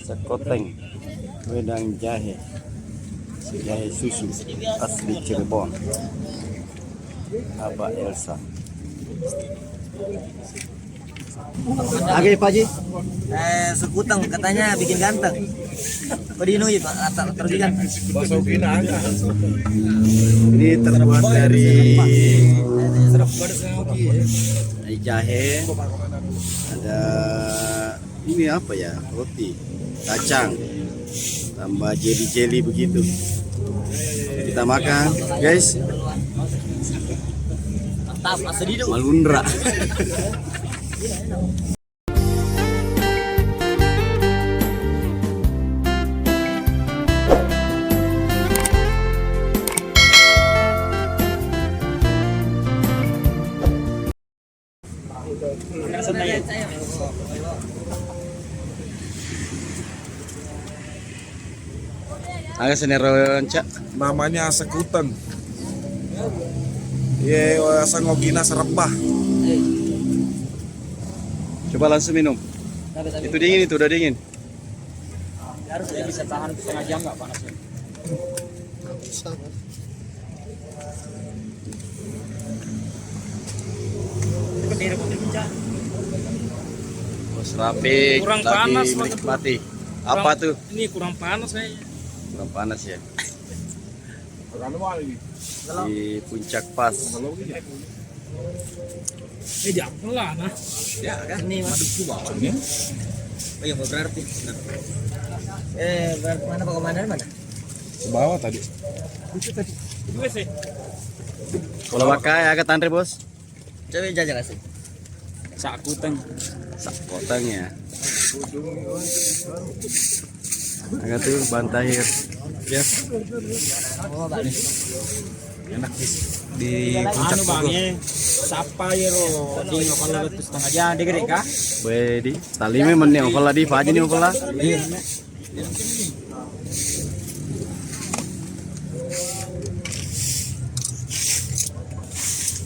Sekoteng wedang jahe, jahe susu asli Cirebon. Abah Elsa. Oke Pak Ji. Sekutang katanya bikin ganteng. Kodino ya Pak, terus kan. Ini terbuat dari jahe. Ada ini apa ya? Roti, kacang, tambah jeli-jeli begitu. Kita makan, guys. Mantap, asli itu. Malundra. Agak seneron cak. Namanya sekuteng. Ye, sangogina serempah. Coba langsung minum. Itu dingin, itu udah dingin. Harusnya bisa tahan setengah jam nggak panasnya? Bos Rafiq Kurang lagi panas, menikmati. Apa tuh? Ini kurang panas kayaknya. Kurang panas ya. Di puncak pas. Jangan lah, nah. Ya kan ini mas. Oh iya berarti. Berarti mana Pak Komandan mana? Ke bawah tadi. Itu sih. Kalau pakai agak tantri bos. Coba jajal kasih. Sakuteng. Sekotengnya. Agak tuh bantahir. Ya. Oh Pak. Enak di puncak Anu bangnya, sapa ya ro, di ngokol lebat setengah jam, dia gede kah? Wedi, tali memang nih oval di Pak nih oval. Iya.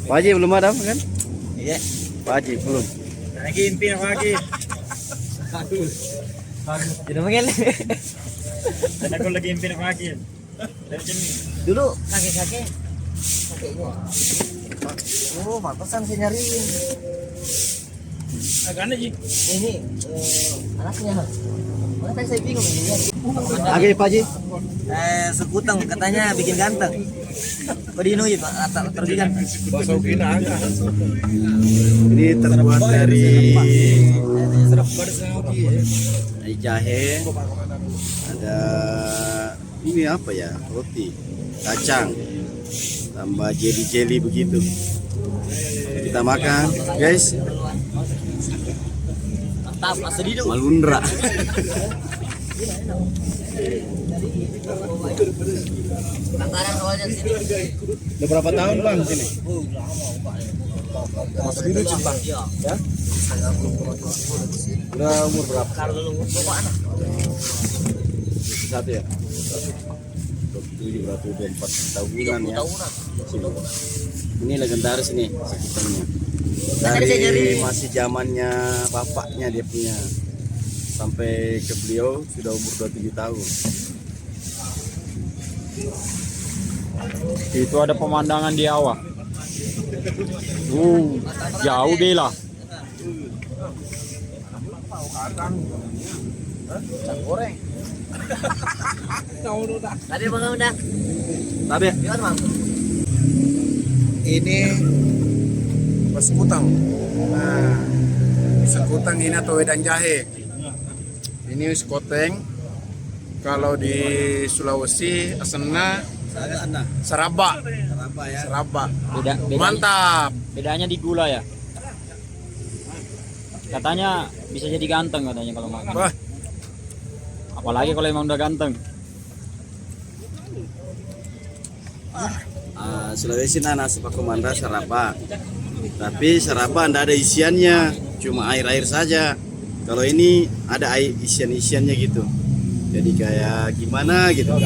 Pak Haji belum ada kan? Iya. Pak Haji belum. Lagi impin lagi. Aduh. Jadi mungkin. Dan aku lagi impin lagi. Dulu kakek-kakek kakeknya. Oh, pantesan saya nyariin. Agaknya sih. Ini anaknya. Mana tadi saya bingung ini. Oke Pak Haji. Sekutang katanya bikin ganteng. Kodino ya Pak, terus kan. Ini terbuat dari jahe. Ada ini apa ya? Roti, kacang, tambah jeli-jeli begitu. Kita makan, guys. Mantap, asli itu. Malundra. Lantaran awalnya sini. Udah berapa tahun bang sini? Masih hidup cinta. Ya. Udah umur berapa? Kalau lu bawa anak. Satu ya. 27 berarti udah 4 tahunan ya. Tahunan. Sini. Ini legendaris ini sekutengnya. Tadi saya nyari. Dari masih zamannya bapaknya dia punya sampai ke beliau sudah umur 27 tahun. Itu ada pemandangan di awal. Jauh gila. Goreng. Tadi Bang udah. Tapi Gimana Bang? Ini sekutang. Nah, sekutang ini atau wedang jahe. Ini sekoteng. Kalau di Sulawesi asena seraba. Seraba. Mantap. Bedanya di gula ya. Katanya bisa jadi ganteng katanya kalau makan. Wah, Apalagi kalau emang udah ganteng. Sulawesi nasi pakomanda seraba. Tapi seraba tidak ada isiannya, cuma air-air saja. Kalau ini ada isian-isiannya gitu. Jadi kayak gimana gitu.